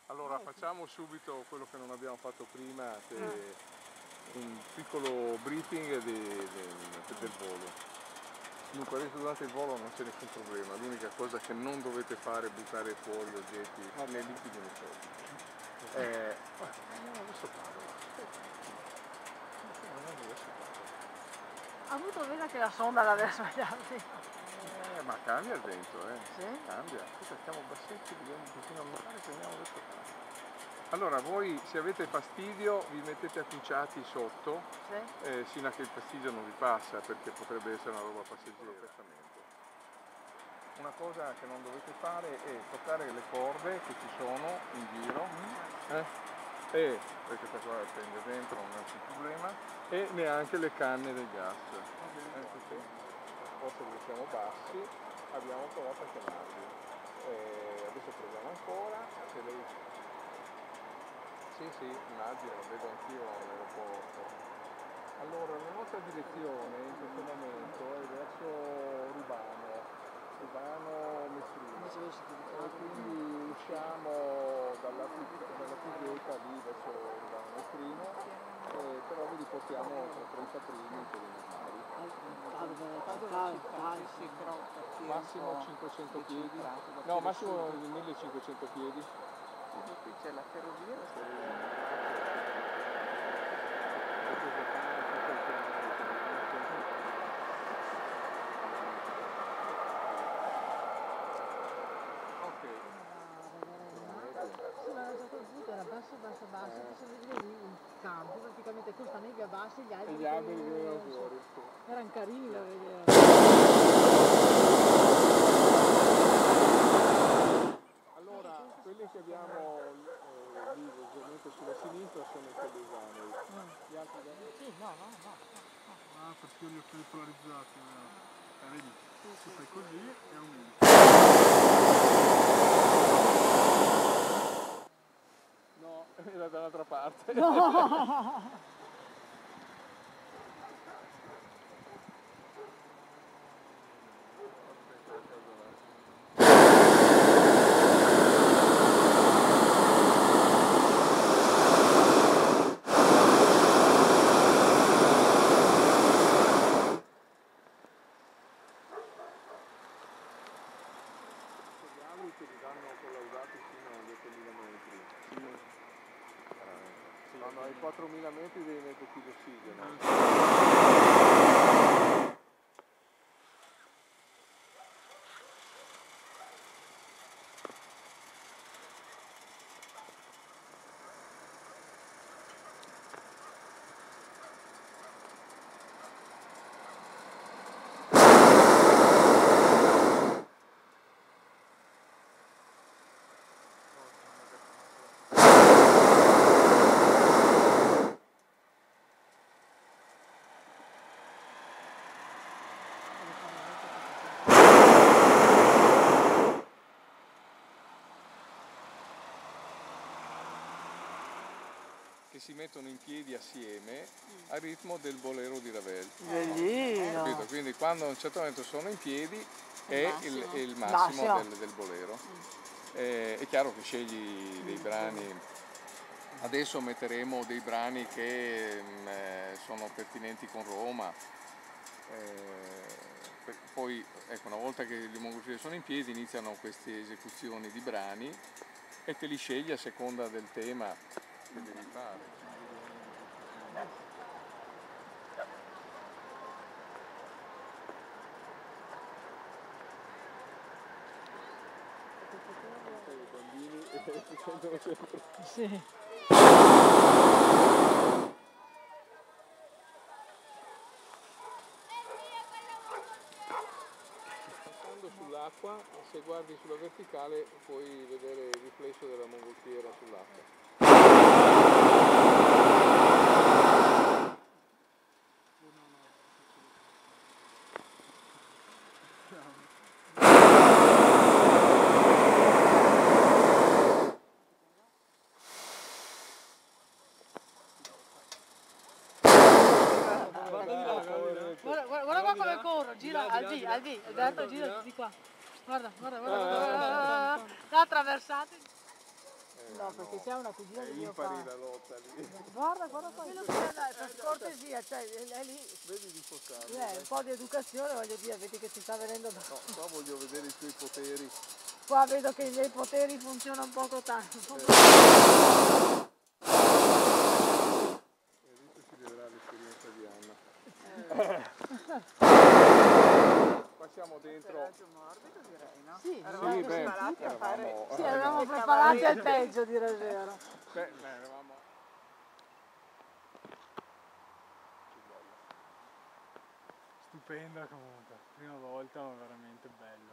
Allora facciamo subito quello che non abbiamo fatto prima, un piccolo briefing del volo. Dunque adesso durante il volo non c'è nessun problema, l'unica cosa che non dovete fare è buttare fuori oggetti né liquidi né solidi. Adesso parlo. Ha avuto veda che la sonda l'aveva sbagliata. Ma cambia il vento, Sì? Cambia. Aspetta, stiamo bassetti, vediamo un pochino a mare, prendiamo adesso calma. Allora voi se avete fastidio vi mettete accucciati sotto, Sì? sino a che il fastidio non vi passa, perché potrebbe essere una roba passeggera. Una cosa che non dovete fare è toccare le corde che ci sono in giro, perché qua prende dentro, non è nessun problema, e neanche le canne del gas. Forse perché siamo bassi, abbiamo provato a chiamarli. Adesso proviamo ancora, se lei... Sì, immagino, lo vedo anch'io all'aeroporto. Allora, la nostra direzione in questo momento è verso Rubano Mestrino. E quindi usciamo dalla Pigetta lì verso Rubano Mestrino, però vi riportiamo tra 30 primi per i normali. Massimo 500 piedi? No, massimo 1500 piedi. Qui c'è la ferrovia. Era basso, possiamo vedere lì il campo, praticamente questa nebbia bassa e gli alberi che venivano fuori. Erano carini da vedere. Allora, quelli che abbiamo lì leggermente sulla sinistra sono i pelesani. Gli altri da me? Sì, no. Ah, perché io li ho polarizzati. Vedi? Tu fai così e aumenti. No, era dall'altra parte. No! Che li danno collaudati fino a 10.000 metri. Quando ai 4.000 metri devi metterti l'ossigeno. Che si mettono in piedi assieme al ritmo del bolero di Ravel. Bellino! Capito? Quindi quando a un certo momento sono in piedi è il massimo del bolero. È chiaro che scegli dei brani, adesso metteremo dei brani che sono pertinenti con Roma, poi ecco, una volta che le mongolfiere sono in piedi iniziano queste esecuzioni di brani e te li scegli a seconda del tema che devi fare. I bambini si sentono sempre. Sì. Passando sull'acqua, se guardi sulla verticale puoi vedere il riflesso della mongolfiera sull'acqua. Guarda qua come corro, gira al B, Alberto gira di qua. Guarda, l'ha attraversato. No, perché c'è una cugina di mio impari padre. la lotta lì. Guarda qua. Per cortesia, cioè, è lì. Vedi di fossarlo. Un po' di educazione, voglio dire, vedi che ti sta venendo da... No, qua voglio vedere i tuoi poteri. Qua vedo che i miei poteri funzionano poco tanto. E adesso si vedrà l'esperienza di Anna. Qua siamo dentro. Atterraggio morbido direi, no? Sì, Eravamo beh, preparati a fare... Sì, eravamo preparati al peggio, dire il vero. Beh, eravamo. Stupenda comunque, prima volta ma veramente bella.